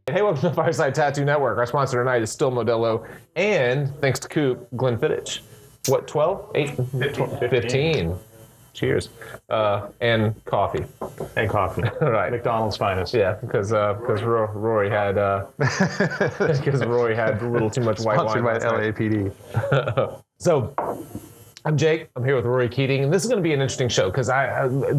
Hey, welcome to the Fireside Tattoo Network. Our sponsor tonight is still Modelo, and thanks to Coop, Glenfiddich. What, 12? 8? 15. Cheers. And coffee. And coffee. Right. McDonald's finest. Yeah, because Rory had because Rory had a little too much white wine. Sponsored by LAPD. So, I'm Jake. I'm here with Rory Keating, and this is going to be an interesting show because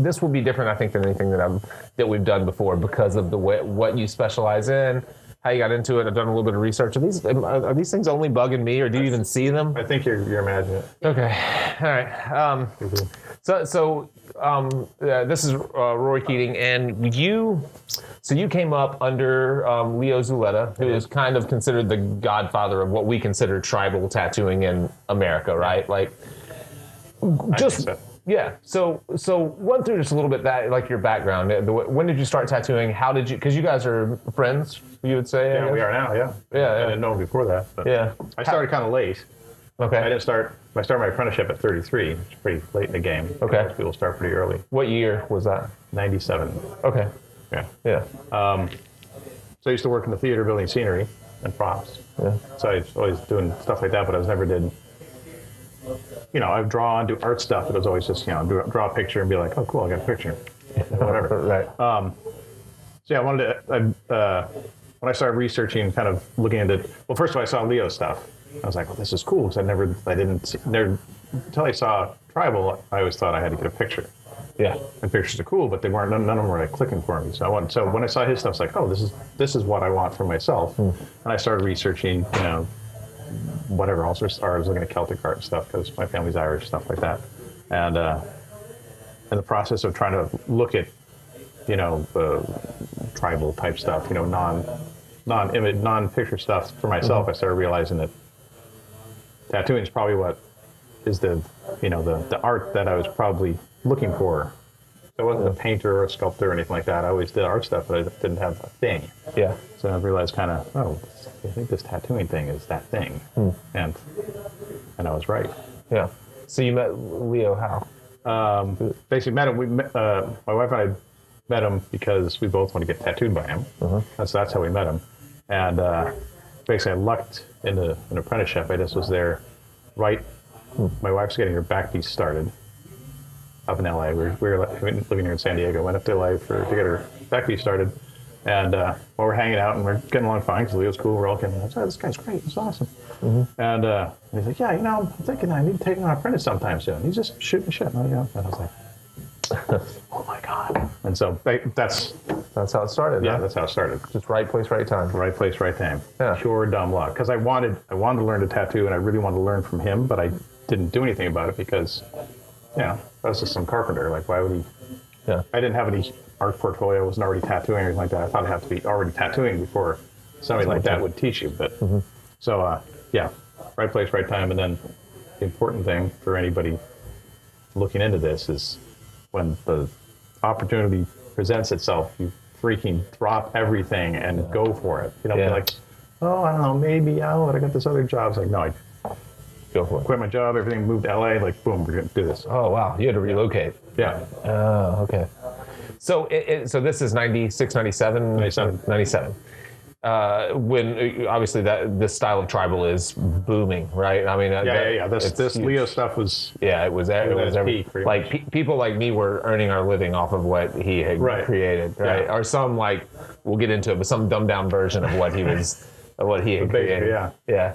this will be different, I think, than anything that we've done before because of the way, what you specialize in, how you got into it. I've done a little bit of research. Are these things only bugging me, or do you even see them? I think you're imagining it. Okay. All right. This is Rory Keating, and you came up under Leo Zuleta, who is kind of considered the godfather of what we consider tribal tattooing in America, right? Like, just so. Yeah. So run through just a little bit that, like, your background. When did you start tattooing? How did you? Because you guys are friends, you would say. Yeah, we are now. Yeah. Yeah. I didn't know before that. But yeah. I started kind of late. Okay. I started my apprenticeship at 33, which is pretty late in the game. Okay. Most people start pretty early. What year was that? 97. Okay. Yeah. Yeah. So I used to work in the theater building scenery and props. Yeah. So I was always doing stuff like that, but I never did. I would draw and do art stuff. It was always just, draw a picture and be like, oh, cool, I got a picture. Whatever. Right. So yeah, I wanted to, when I started researching, kind of looking into, well, first of all, I saw Leo's stuff. I was like, well, this is cool, because until I saw Tribal, I always thought I had to get a picture. Yeah. And pictures are cool, but none of them were like clicking for me. So when I saw his stuff, I was like, oh, this is what I want for myself. And I started researching, whatever, all sorts of art. I was looking at Celtic art and stuff because my family's Irish, stuff like that. And in the process of trying to look at, tribal type stuff, non-image, non-picture stuff for myself, I started realizing that tattooing is probably what is the art that I was probably looking for. I wasn't a painter or a sculptor or anything like that. I always did art stuff, but I didn't have a thing. Yeah. So I realized kind of, I think this tattooing thing is that thing. And I was right. Yeah. So you met Leo how? Basically met him. My wife and I met him because we both want to get tattooed by him. That's how we met him. And basically I lucked into an apprenticeship. I just was there right. My wife's getting her back piece started up in LA. We were living here in San Diego. Went up to LA to get her back piece started. And while we're hanging out and we're getting along fine because Leo's cool, we're all getting like, oh, this guy's great, it's awesome. And he's like, yeah, I'm thinking I need to take him on apprentice sometime soon. He's just shooting shit. And I was like, oh my God. And so that's how it started. Yeah, huh? that's how it started. Just right place, right time. Right place, right time. Yeah. Pure dumb luck. Because I wanted to learn to tattoo, and I really wanted to learn from him, but I didn't do anything about it because, I was just some carpenter. Like, why would he? Yeah. I didn't have any art portfolio. I wasn't already tattooing or anything like that. I thought I'd have to be already tattooing before somebody like that would teach you. But so, right place, right time. And then the important thing for anybody looking into this is when the opportunity presents itself, you freaking drop everything and go for it. You don't be like, oh, I don't know, maybe but I got this other job. It's like, no, I go for it. Quit my job, everything, moved to LA, like, boom, we're going to do this. Oh, wow. You had to relocate. Yeah. Oh, okay. So so this is 96, 97? 97. When obviously this style of tribal is booming, right? I mean, This Leo stuff was it was peak, like people like me were earning our living off of what he had created, right? Or some, like, we'll get into it, but some dumbed down version of what he was, of what he had created. Yeah.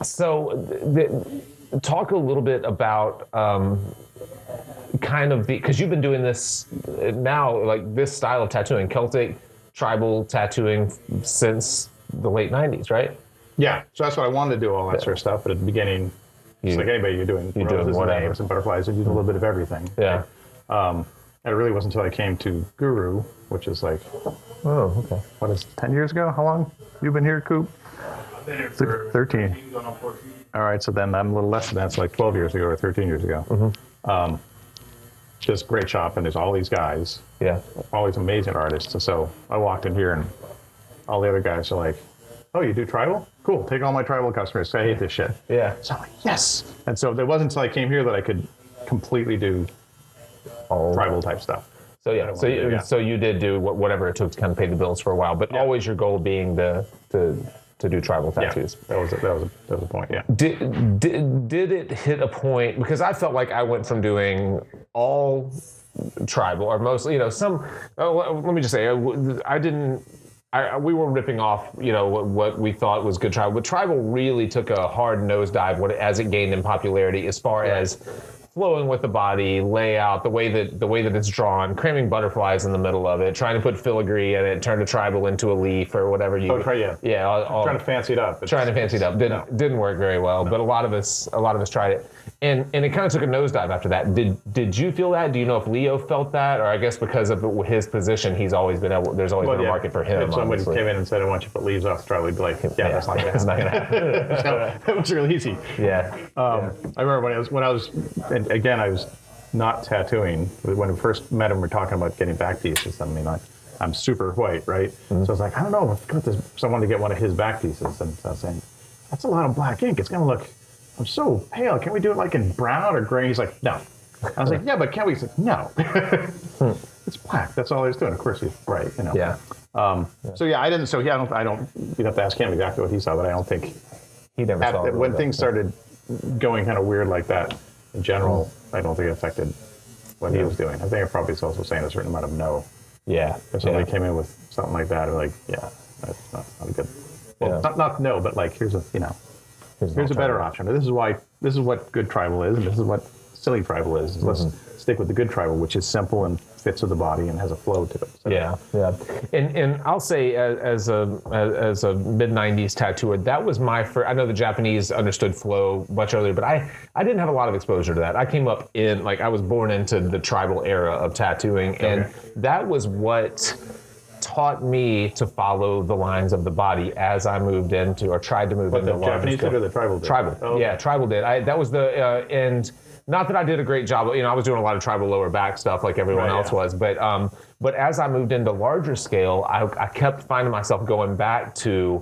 So talk a little bit about kind of because you've been doing this now, like this style of tattooing, Celtic tribal tattooing, since the late 90s, right? Yeah, so that's what I wanted to do, all that sort of stuff. But at the beginning, it's like anybody, you're doing whatever, and butterflies, and you do a little bit of everything. Yeah. And it really wasn't until I came to Guru, which is like, what is 10 years ago? How long you been here, Coop? I've been here for 13. Going on 14. All right, so then I'm a little less than that. It's like 12 years ago or 13 years ago. Just great shop, and there's all these guys. Yeah. All these amazing artists. And so I walked in here, and all the other guys are like, oh, you do tribal? Cool, take all my tribal customers. I hate this shit. Yeah. So I'm like, yes. And so it wasn't until I came here that I could completely do tribal type stuff. So yeah, so you did do whatever it took to kind of pay the bills for a while, but always your goal being to do tribal tattoos. Yeah, that was a point. Yeah. Did it hit a point, because I felt like I went from doing all tribal or mostly, some. Let me just say, I didn't. We were ripping off, what we thought was good tribal, but tribal really took a hard nosedive as it gained in popularity, as far as flowing with the body, layout, the way that it's drawn, cramming butterflies in the middle of it, trying to put filigree in it, turn a tribal into a leaf or whatever you. Oh, trying to fancy it up. Didn't work very well, but a lot of us tried it, and it kind of took a nosedive after that. Did you feel that? Do you know if Leo felt that, or I guess because of his position, there's always been a market for him. If somebody came in and said, "I want you to put leaves off the tribal," we'd be like, "That's not gonna happen." So it was real easy. Yeah. I remember when I was. And again, I was not tattooing. When we first met him, we were talking about getting back pieces. I mean, I'm super white, right? So I was like, I don't know, I've got someone to get one of his back pieces. And so I was saying, that's a lot of black ink. It's going to look, I'm so pale. Can we do it like in brown or gray? He's like, no. I was like, yeah, but can't we? He's like, no. It's black. That's all he's doing. Of course he's right, Yeah. So yeah, I didn't. So yeah, I don't. You'd have to ask him exactly what he saw, but I don't think he never saw it. When things started going kind of weird like that, in general, I don't think it affected what he was doing. I think it probably is also saying a certain amount of no. Yeah. If somebody came in with something like that, or like, that's not a good. Well, not no, but like here's a better option. But this is what good tribal is, and this is what silly tribal is. Let's stick with the good tribal, which is simple and fits with the body and has a flow to it. So. Yeah. And I'll say, as a mid '90s tattooer, that was my first. I know the Japanese understood flow much earlier, but I didn't have a lot of exposure to that. I came up I was born into the tribal era of tattooing, and that was what taught me to follow the lines of the body as I moved into, or tried to move into the Japanese did, or the tribal did? Tribal. Oh, yeah, tribal did. That was the and. Not that I did a great job. I was doing a lot of tribal lower back stuff like everyone else was. But as I moved into larger scale, I kept finding myself going back to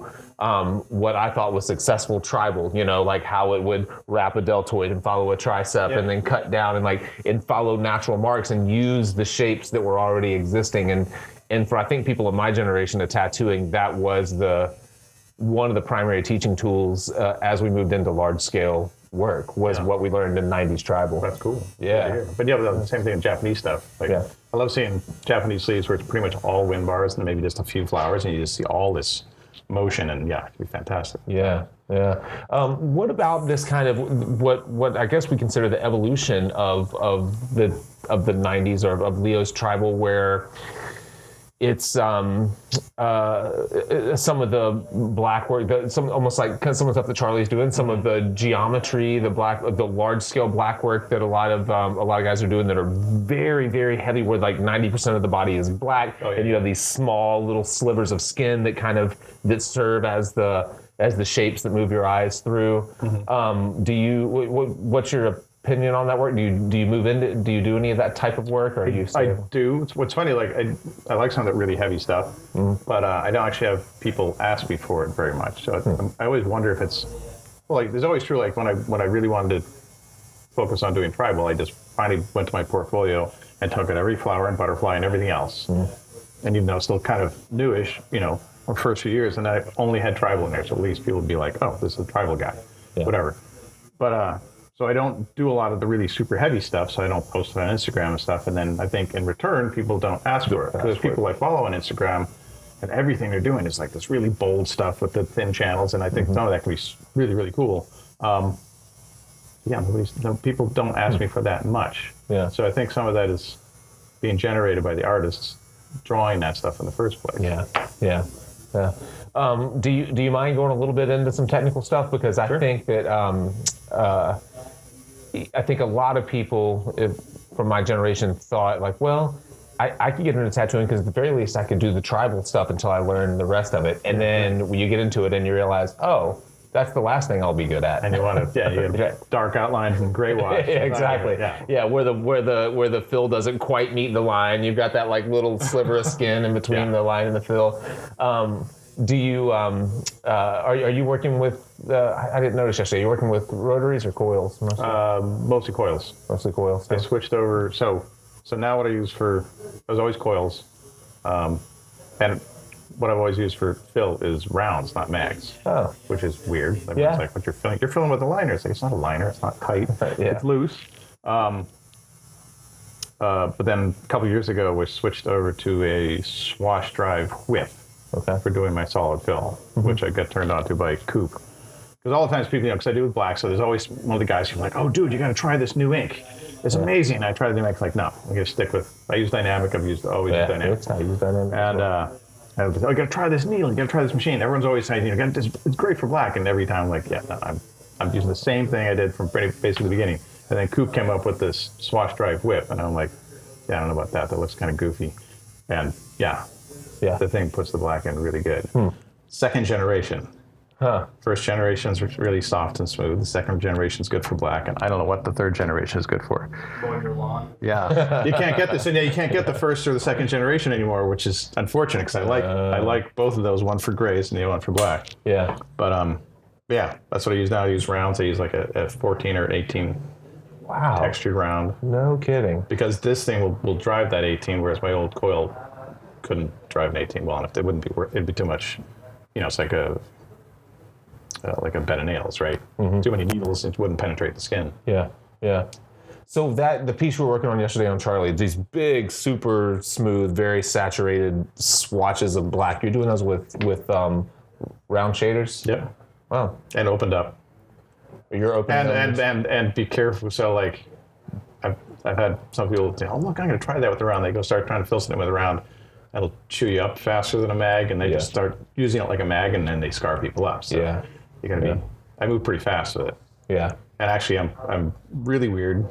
what I thought was successful tribal. Like how it would wrap a deltoid and follow a tricep and then cut down and follow natural marks and use the shapes that were already existing. And for I think people of my generation of tattooing, that was one of the primary teaching tools as we moved into large scale work was what we learned in '90s tribal. That's cool. Yeah. But the same thing in Japanese stuff. I love seeing Japanese sleeves where it's pretty much all wind bars and maybe just a few flowers, and you just see all this motion, and it'd be fantastic. Yeah. What about this kind of what I guess we consider the evolution of the '90s, or of Leo's tribal, where it's some of the black work, almost like some of the stuff that Charlie's doing, some of the geometry, the large scale black work that a lot of guys are doing that are very, very heavy, where like 90% of the body is black, and you have these small little slivers of skin that serve as the shapes that move your eyes through. What's your opinion on that work? Do you move into? Do you do any of that type of work, or I do. What's funny, like I like some of that really heavy stuff, but I don't actually have people ask me for it very much. So I always wonder if it's there's always true. Like when I really wanted to focus on doing tribal, I just finally went to my portfolio and took out every flower and butterfly and everything else. And even though it's still kind of newish, our first few years, and I only had tribal in there, so at least people would be like, "Oh, this is a tribal guy," whatever. But so I don't do a lot of the really super heavy stuff, so I don't post it on Instagram and stuff. And then I think in return, people don't ask for it. Because there's people I follow on Instagram, and everything they're doing is like this really bold stuff with the thin channels, and I think some of that can be really, really cool. People don't ask me for that much. Yeah. So I think some of that is being generated by the artists drawing that stuff in the first place. Yeah. Do you mind going a little bit into some technical stuff? Because I think that I think a lot of people from my generation thought like, well, I could get into tattooing because at the very least I could do the tribal stuff until I learned the rest of it. And then when you get into it and you realize, oh, that's the last thing I'll be good at. And you want to, you get dark outlines and gray wash. Exactly. Where the fill doesn't quite meet the line. You've got that like little sliver of skin in between the line and the fill. Do you are you working with? I didn't notice yesterday. You're working with rotaries or coils? Mostly coils. Mostly coils. I switched over. So So now what I use for, I was always coils. And what I've always used for fill is rounds, not mags. Oh. Which is weird. Everyone's Yeah. like, what you're filling? You're filling with a liner. It's like, it's not a liner. It's not tight. Yeah. It's loose. But then a couple years ago, we switched over to a swash drive whip for doing my solid fill, which I got turned on to by Coop. Because all the times people, because I do with black, so there's always one of the guys who's like, oh, dude, you got to try this new ink. It's amazing. And I tried the new ink, like, no, I'm going to stick with, I use dynamic. I've used always used dynamic. I use dynamic. And I was like, oh, you got to try this needle. You got to try this machine. Everyone's always saying, it's great for black. And every time I'm like, yeah, no, I'm using the same thing I did from basically the beginning. And then Coop came up with this swash drive whip. And I'm like, yeah, I don't know about that. That looks kind of goofy. And yeah, the thing puts the black in really good. Second generation. First generation's really soft and smooth. The second generation's good for black, and I don't know what the third generation is good for. Mowing your lawn. Yeah, you can't get this, and you can't get the first or the second generation anymore, which is unfortunate because I like both of those. One for grays and the other one for black. Yeah. But yeah, that's what I use now. I use rounds. I use like a 14 or 18 textured round. No kidding. Because this thing will drive that 18, whereas my old coil couldn't drive an 18 well enough. It wouldn't be. It'd be too much. It's like a bed of nails, right? Too many needles, it wouldn't penetrate the skin. Yeah, yeah. So the piece we were working on yesterday on Charlie, these big, super smooth, very saturated swatches of black. You're doing those with round shaders? Yep. Wow. And opened up. You're opening and be careful. So like, I've had some people say, oh look, I'm going to try that with the round. They go start trying to fill something with a round. That'll chew you up faster than a mag, and they just start using it like a mag, and then they scar people up. So you gotta be. I move pretty fast with it. Yeah. And actually, I'm really weird.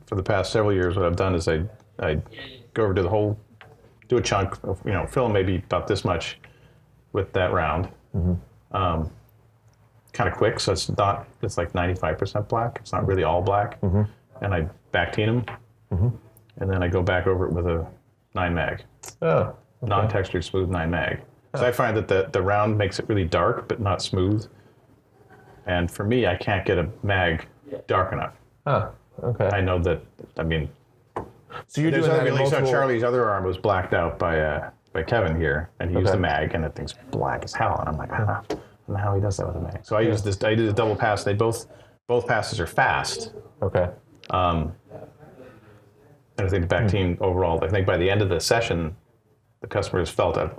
For the past several years, what I've done is I go over to the whole, do a chunk of, fill maybe about this much with that round. Kind of quick, so it's like 95% black. It's not really all black. And I Bactine them, and then I go back over it with a 9 mag. Oh. Okay. Non-textured smooth 9 mag. So I find that the round makes it really dark, but not smooth. And for me, I can't get a mag dark enough. Oh, okay. I know that, so you're doing that in multiple... So Charlie's other arm was blacked out by Kevin here, and he used the mag, and that thing's black as hell. And I'm like, I don't know how he does that with a mag. So I used this, I did a double pass. They both passes are fast. Okay. And I think the Bactine overall, I think by the end of the session, the customers felt a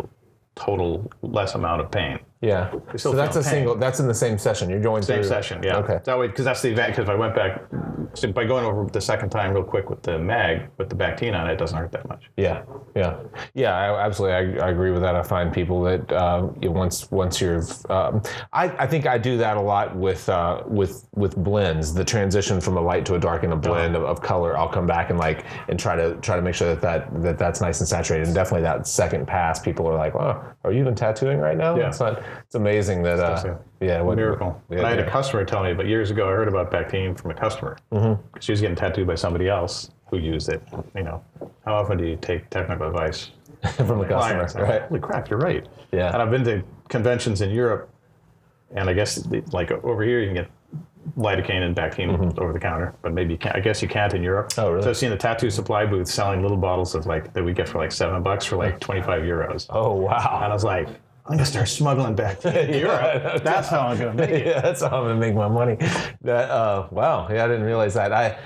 total less amount of pain. Yeah. So that's that's in the same session. You're going through. Same session, yeah. Okay. That way, because that's the event, because if I went back, so by going over the second time real quick with the mag, with the Bactine on it, it doesn't hurt that much. Yeah, yeah. Yeah, absolutely. I agree with that. I find people that once you're, I think I do that a lot with blends, the transition from a light to a dark in a blend of color. I'll come back and try to make sure that's nice and saturated. And definitely that second pass, people are like, "Oh, are you even tattooing right now?" Yeah. It's amazing that, what miracle. I had a customer tell me, but years ago I heard about Bactine from a customer. She was getting tattooed by somebody else who used it. How often do you take technical advice from a customer? Right? Holy crap, you're right. Yeah. And I've been to conventions in Europe, and I guess like over here you can get lidocaine and Bactine over the counter, but maybe you can't. I guess you can't in Europe. Oh, really? So I've seen the tattoo supply booth selling little bottles of that we get for like $7 for like 25 euros. Oh wow! And I was like, I'm gonna start smuggling back to Europe. That's how I'm gonna make it. Yeah, that's how I'm gonna make my money. Wow, yeah, I didn't realize that.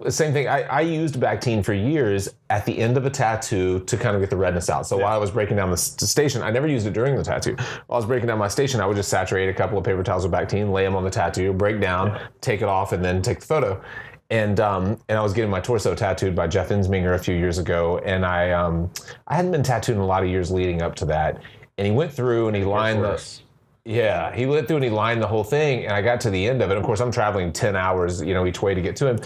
Same thing. I used Bactine for years at the end of a tattoo to kind of get the redness out. So while I was breaking down the station, I never used it during the tattoo. While I was breaking down my station, I would just saturate a couple of paper towels with Bactine, lay them on the tattoo, break down, take it off, and then take the photo. And I was getting my torso tattooed by Jeff Insminger a few years ago, and I hadn't been tattooed in a lot of years leading up to that. And he went through and he lined he went through and he lined the whole thing, and I got to the end of it. Of course, I'm traveling 10 hours, each way to get to him.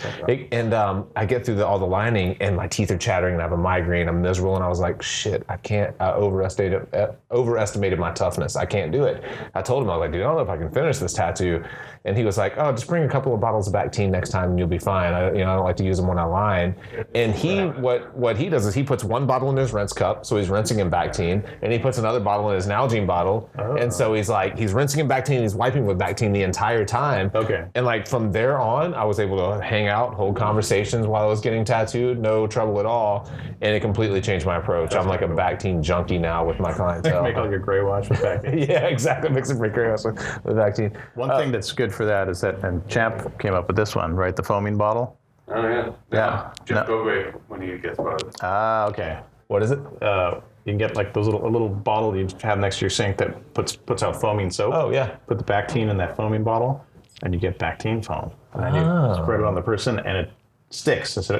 And I get through all the lining, and my teeth are chattering, and I have a migraine. I'm miserable, and I was like, shit, I can't. I overestimated my toughness. I can't do it. I told him, I was like, dude, I don't know if I can finish this tattoo. And he was like, oh, just bring a couple of bottles of Bactine next time, and you'll be fine. I don't like to use them when I line. And what he does is he puts one bottle in his rinse cup, so he's rinsing in Bactine, and he puts another bottle in his Nalgene bottle. And so he's like, like he's rinsing in Bactine, he's wiping with Bactine the entire time. Okay. And like from there on, I was able to hang out, hold conversations while I was getting tattooed, no trouble at all. And it completely changed my approach. I'm like a Bactine junkie now with my clientele. Make all your gray wash with Bactine. Yeah, exactly. Mix it with gray wash with Bactine. One thing that's good for that is that, and Champ came up with this one, right? The foaming bottle. Oh yeah. Yeah. Just go away when he gets bothered. Ah, okay. What is it? You can get like those a little bottle you have next to your sink that puts out foaming soap. Oh, yeah. Put the Bactine in that foaming bottle, and you get Bactine foam. And then you spread it on the person, and it sticks. It's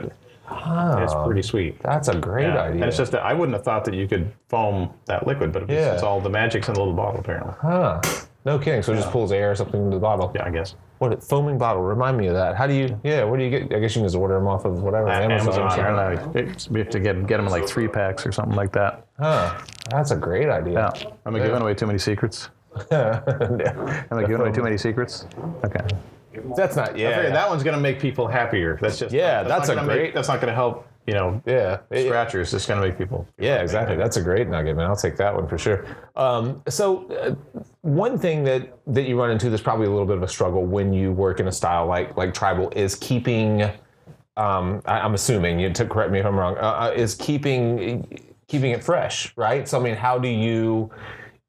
pretty sweet. That's a great idea. And it's just that I wouldn't have thought that you could foam that liquid, but it's all the magic's in the little bottle apparently. Huh. No kidding. So it just pulls air or something into the bottle. Yeah, I guess. What foaming bottle? Remind me of that. How do you? Yeah, where do you get? I guess you can just order them off of whatever Amazon. I don't know. We have to get them in like 3-packs or something like that. Huh. That's a great idea. Yeah. Am I giving away too many secrets? Am I giving away too many secrets? Okay. That's not. Yeah. I figured that one's gonna make people happier. That's just. That's a great. That's not gonna help. Scratchers. It's gonna make people. Yeah, exactly. That's a great nugget, man. I'll take that one for sure. One thing that you run into that's probably a little bit of a struggle when you work in a style like tribal is keeping. I'm assuming you to correct me if I'm wrong. Is keeping it fresh, right? So I mean, how do you?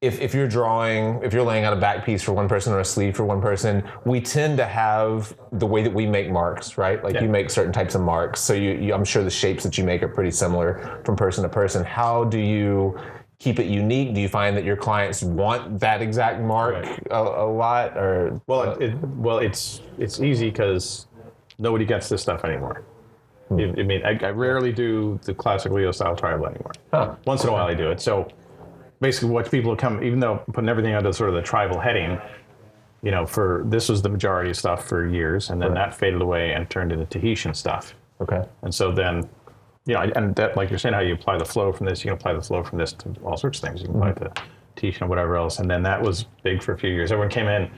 If you're laying out a back piece for one person or a sleeve for one person, we tend to have the way that we make marks, right? Like you make certain types of marks. So I'm sure the shapes that you make are pretty similar from person to person. How do you keep it unique? Do you find that your clients want that exact mark a lot, or? Well, it's easy because nobody gets this stuff anymore. I rarely do the classic Leo style tribal anymore. Huh. Once in a while I do it. So. Basically, what people come, even though putting everything under sort of the tribal heading, this was the majority of stuff for years, and then that faded away and turned into Tahitian stuff. Okay. And so then, and that, like you're saying, how you apply the flow from this, you can apply the flow from this to all sorts of things. You can apply it to Tahitian and whatever else. And then that was big for a few years. Everyone came in,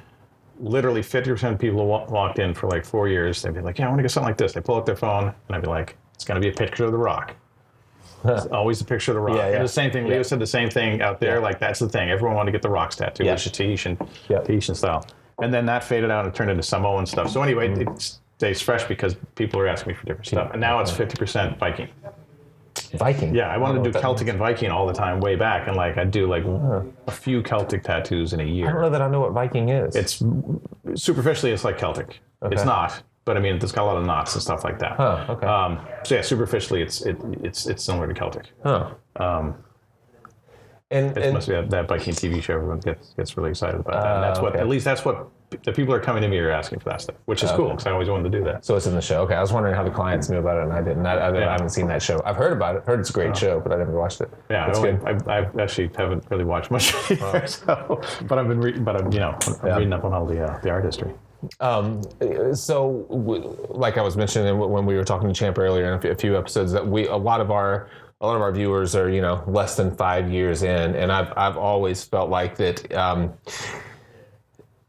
literally 50% of people walked in for like 4 years. They'd be like, yeah, I want to get something like this. They pull out their phone, and I'd be like, it's going to be a picture of the rock. It's always a picture of the rock. And the same thing, Leo said the same thing out there. Like, that's the thing. Everyone wanted to get the rocks tattoo, which is Tahitian style. And then that faded out and turned into Samoan stuff. So anyway, it stays fresh because people are asking me for different stuff. And now it's 50% Viking. Viking? Yeah, I wanted to do Celtic and Viking all the time way back. And like, I'd do like a few Celtic tattoos in a year. I don't know that I know what Viking is. It's superficially, it's like Celtic. Okay. It's not. But I mean, it's got a lot of knots and stuff like that. Huh, okay. So yeah, superficially, it's similar to Celtic. Huh. It must be that Viking TV show. Everyone gets really excited about that. And that's what, at least that's what the people are coming to me are asking for that stuff, which is cool because I always wanted to do that. So it's in the show. Okay, I was wondering how the clients knew about it, and I didn't. I haven't seen that show. I've heard about it. Heard it's a great show, but I never watched it. Yeah, I actually haven't really watched much either. But I'm reading up on all the art history. Like I was mentioning when we were talking to Champ earlier in a few episodes, that a lot of our viewers are less than 5 years in, and I've always felt like that.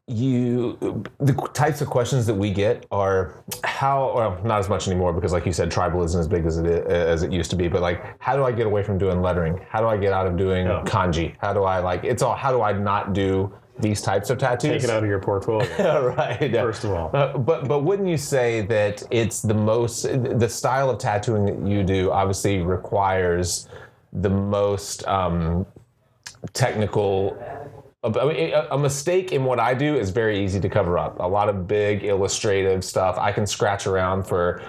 The types of questions that we get are not as much anymore because, like you said, tribal isn't as big as it used to be. But like, how do I get away from doing lettering? How do I get out of doing kanji? How do I how do I not do these types of tattoos? Take it out of your portfolio. Right. First of all. But wouldn't you say that it's the style of tattooing that you do obviously requires the most technical. A mistake in what I do is very easy to cover up. A lot of big illustrative stuff I can scratch around for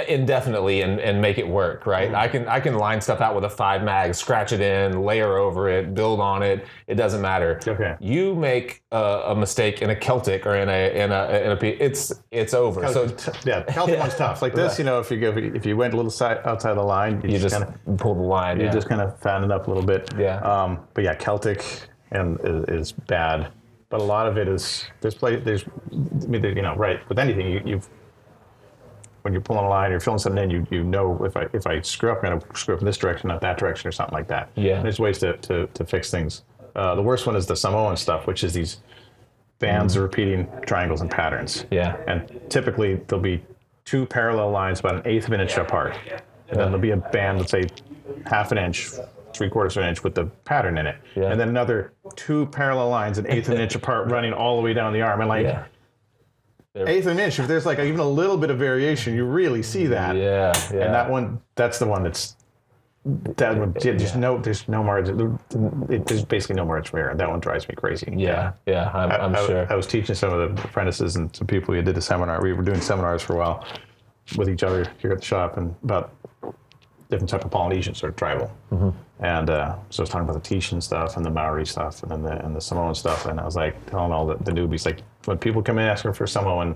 indefinitely and make it work, right? Mm-hmm. I can line stuff out with a 5 mag, scratch it in, layer over it, build on it. It doesn't matter. Okay. You make a mistake in a Celtic or in a it's over. Celtic one's tough. Like this, if you went a little outside the line, you just kind of pull the line. You just kind of fan it up a little bit. Yeah. But yeah, Celtic is bad. But a lot of it is right. With anything, when you're pulling a line, you're filling something in, you know if I screw up, I'm going to screw up in this direction, not that direction, or something like that. Yeah. And there's ways to fix things. The worst one is the Samoan stuff, which is these bands of repeating triangles and patterns. Yeah. And typically there'll be 2 parallel lines about 1/8 of an inch apart. And then there'll be a band, let's say, 1/2 inch 3/4 of an inch with the pattern in it, and then another 2 parallel lines an eighth of an inch apart running all the way down the arm, and like eighth of an inch. If there's like even a little bit of variation, you really see that. And that one, that's the one that's. That one, there's no margin. There's basically no margin for error. That one drives me crazy. I'm sure. I was teaching some of the apprentices and some people who did the seminar. We were doing seminars for a while with each other here at the shop and about different type of Polynesian sort of tribal. And so I was talking about the Tahitian stuff and the Maori stuff and the Samoan stuff. And I was like telling all the newbies, like when people come in asking for Samoan,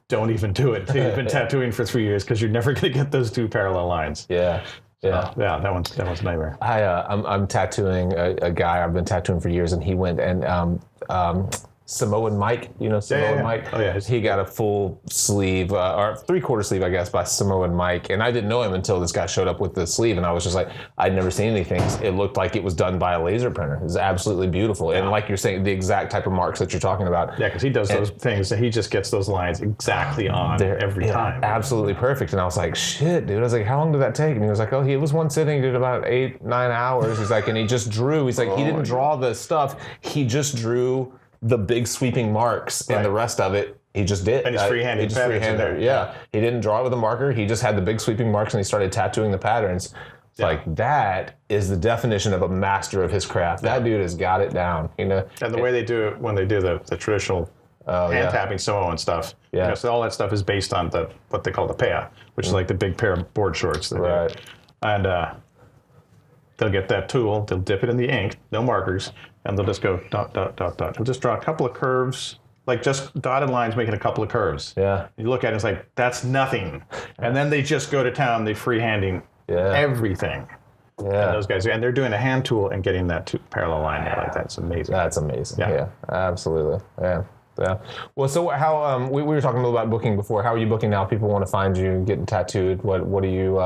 don't even do it until you've been tattooing for 3 years because you're never going to get those 2 parallel lines. Yeah. That one's a nightmare. I'm tattooing a guy I've been tattooing for years, and he went and Samoan Mike, Samoan Mike. Oh, yeah. He got a full sleeve or 3/4 sleeve, I guess, by Samoan Mike, and I didn't know him until this guy showed up with the sleeve, and I was just like, I'd never seen anything. It looked like it was done by a laser printer. It was absolutely beautiful, and like you're saying, the exact type of marks that you're talking about. Yeah, because he does those things, and he just gets those lines exactly on every time. Absolutely perfect. And I was like, shit, dude. I was like, how long did that take? And he was like, oh, it was one sitting, did about 8-9 hours. He's like, and he just drew. He's like, he didn't draw the stuff. He just drew the big sweeping marks, and the rest of it he just did. And he's freehanded. He just freehanded. He didn't draw it with a marker. He just had the big sweeping marks, and he started tattooing the patterns. It's like, that is the definition of a master of his craft. That dude has got it down. And the way they do it when they do the traditional hand tapping Samoan stuff. So all that stuff is based on what they call the pea, which is like the big pair of board shorts. And they'll get that tool, they'll dip it in the ink, no markers, and they'll just go dot, dot, dot, dot. They'll just draw a couple of curves, like just dotted lines making a couple of curves. You look at it, it's like, that's nothing. And then they just go to town, they freehanding everything. And those guys, and they're doing a hand tool and getting that parallel line there like that. It's amazing. That's amazing. Yeah, absolutely. Yeah. Well, so how we were talking a little about booking before. How are you booking now? If people want to find you, getting tattooed. What do you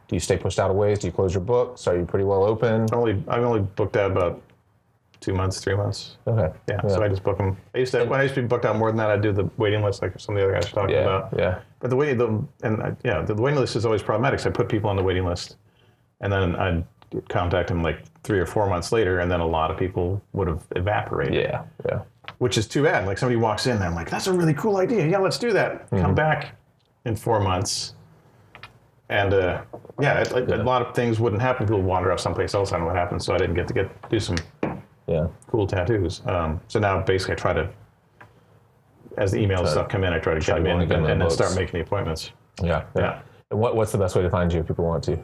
do? You stay pushed out of ways? Do you close your books? Are you pretty well open? I've only booked out about 2 months, 3 months. Okay. Yeah. So I just book them. When I used to be booked out more than that, I'd do the waiting list like some of the other guys were talking about. But the waiting list is always problematic. So I put people on the waiting list, and then I'd contact them like 3 or 4 months later, and then a lot of people would have evaporated. Which is too bad. Like somebody walks in, and I'm like, that's a really cool idea. Yeah, let's do that. Come back in 4 months. And a lot of things wouldn't happen. People wander off someplace else. I don't know what happened, so I didn't get to do some cool tattoos. So now basically I try to, as the email stuff come in, I try to get them in and then start making the appointments. Yeah. And what's the best way to find you if people want to?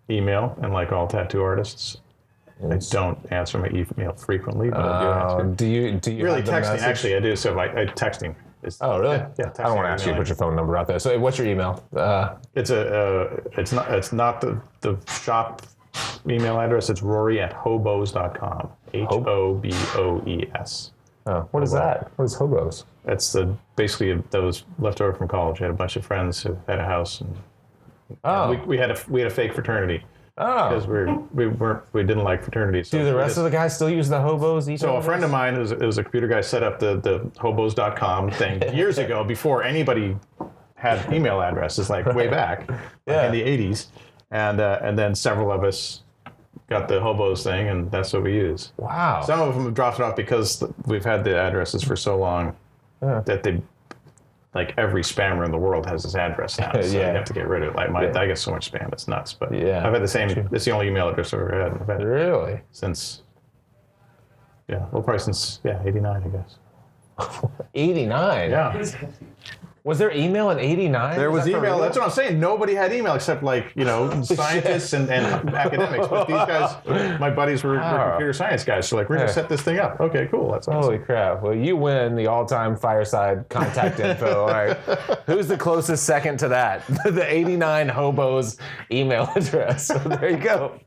Email, and like all tattoo artists, I don't answer my email frequently, but I do answer. Do you really texting? Actually, I do. So I texting. Oh, really? Yeah. I don't want to ask you to put your phone number out there. So, what's your email? It's not the shop email address. It's Rory@hobos.com. HOBOES. Oh, what is that? What is hobos? That's basically those left over from college. I had a bunch of friends who had a house, and we had a fake fraternity. Because we didn't like fraternities. So do the rest of the guys still use the hobos? So a friend of mine who's a computer guy set up the hobos.com thing years ago before anybody had email addresses, like way back in the 80s. And then several of us got the hobos thing, and that's what we use. Wow. Some of them have dropped it off because we've had the addresses for so long that they, like every spammer in the world has his address now, so you have to get rid of it. Like I get so much spam, it's nuts. But I've had the same. It's the only email address I've ever had. I've had really? Since probably since 89, I guess. 89. Yeah. Was there email in 89? There was email. That's what I'm saying. Nobody had email except scientists and academics. But these guys, my buddies were computer science guys. So we're going to set this thing up. Okay, cool. That's awesome. Holy crap. Well, you win the all-time Fireside contact info. All right. Who's the closest second to that? The 89 hobos email address. So there you go.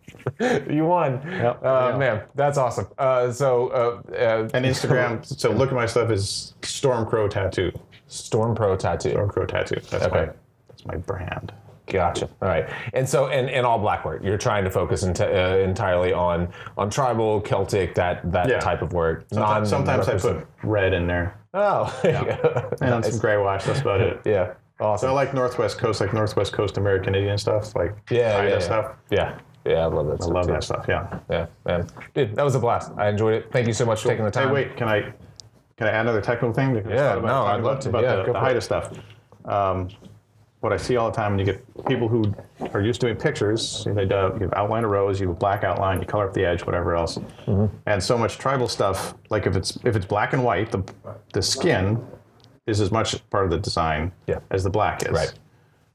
You won. Yep. Man, that's awesome. And Instagram. So look at my stuff is Stormcrow Tattoo. Stormcrow Tattoo. Stormcrow Tattoo. That's my brand. Gotcha. All right. And so, and all black work. You're trying to focus entirely on tribal, Celtic, that type of work. Sometimes I put red in there. Oh. And some gray wash. That's about it. Yeah. Awesome. So I like Northwest Coast American Indian stuff, like stuff. Yeah. Yeah, I love that I stuff love too. that stuff. Yeah. Yeah, man. Dude, that was a blast. I enjoyed it. Thank you so much for taking the time. Hey, wait, can I add another technical thing? Because I Yeah, thought about no, talking I'd love about, to. about Yeah, the go for height it. of stuff. What I see all the time when you get people who are used to doing pictures, you outline a rose, you have a black outline, you color up the edge, whatever else. And so much tribal stuff, like if it's black and white, the skin is as much part of the design as the black is. Right.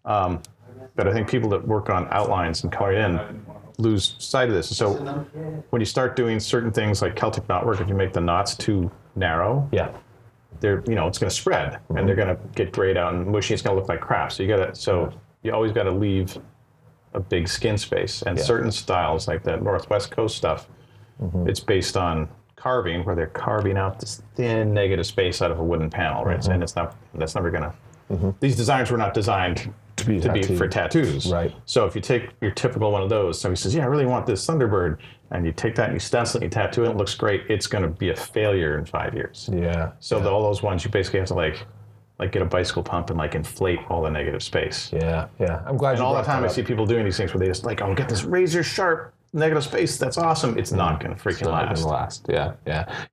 But I think people that work on outlines and color in lose sight of this. So when you start doing certain things like Celtic knotwork, if you make the knots too narrow, they're it's going to spread and they're going to get grayed out and mushy. It's going to look like crap. So you always got to leave a big skin space. And certain styles like the Northwest Coast stuff, it's based on carving, where they're carving out this thin negative space out of a wooden panel, right? And that's never going to. These designs were not designed to be for tattoos. Right. So if you take your typical one of those, somebody says, I really want this Thunderbird, and you take that and you stencil it, and you tattoo it, it looks great, it's going to be a failure in 5 years. Yeah. So all those ones, you basically have to like get a bicycle pump and like inflate all the negative space. Yeah. I'm glad And you all the brought time that I up. see people doing these things where they just like, get this razor sharp negative space. That's awesome. It's not going to freaking last. Yeah.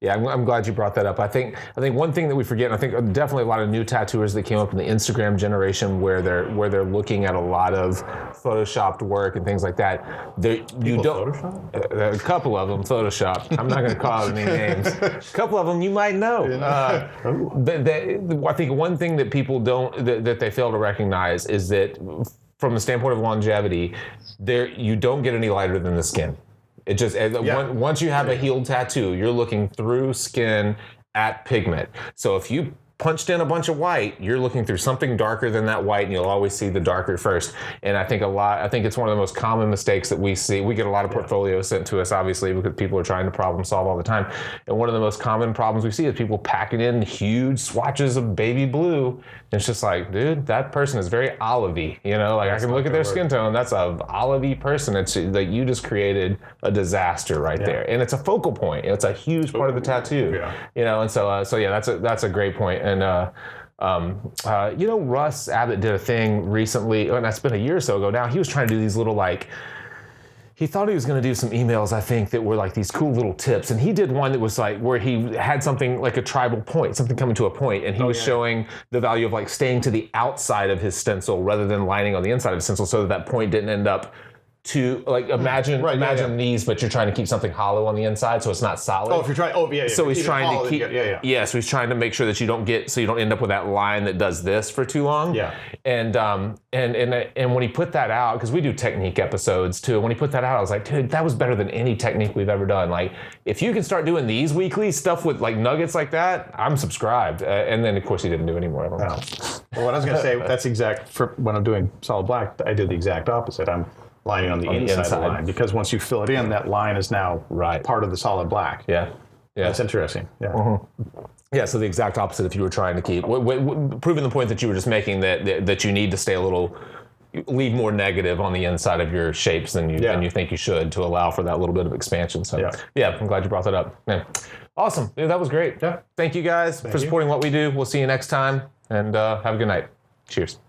I'm glad you brought that up. I think one thing that we forget, and I think definitely a lot of new tattooers that came up in the Instagram generation, where they're looking at a lot of photoshopped work and things like that. Photoshop? A couple of them photoshopped. I'm not going to call out any names. A couple of them you might know. I think one thing that people don't that they fail to recognize is that, from the standpoint of longevity, you don't get any lighter than the skin. It just once you have a healed tattoo, you're looking through skin at pigment. So if you punched in a bunch of white, you're looking through something darker than that white, and you'll always see the darker first. And I think it's one of the most common mistakes that we see. We get a lot of portfolios sent to us, obviously, because people are trying to problem solve all the time. And one of the most common problems we see is people packing in huge swatches of baby blue. And it's just like, dude, that person is very olivey. I can look at their skin tone. That's a olivey person. It's like you just created a disaster right there. And it's a focal point. It's a huge part of the tattoo. And so that's a great point. And Russ Abbott did a thing recently, and that's been a year or so ago now. He was trying to do these little he thought he was going to do some emails, I think, that were like these cool little tips. And he did one that was like where he had something like a tribal point, something coming to a point, and he was showing the value of like staying to the outside of his stencil rather than lining on the inside of his stencil, so that point didn't end up to like imagine these, but you're trying to keep something hollow on the inside, so it's not solid. If you're trying, So he's trying to keep, so he's trying to make sure that you don't end up with that line that does this for too long. And when he put that out, because we do technique episodes too, when he put that out, I was like, dude, that was better than any technique we've ever done. Like, if you can start doing these weekly stuff with like nuggets like that, I'm subscribed. And then of course he didn't do any more of them. Well, what I was going to say, that's exact for when I'm doing solid black, I did the exact opposite. I'm lining on the inside of the line, because once you fill it in, that line is now part of the solid black. That's interesting. Yeah, so the exact opposite if you were trying to keep, proving the point that you were just making, that you need to stay leave more negative on the inside of your shapes than you think you should, to allow for that little bit of expansion. So I'm glad you brought that up. Yeah. Awesome. Dude, that was great. Thank you guys for supporting what we do. We'll see you next time, and have a good night. Cheers.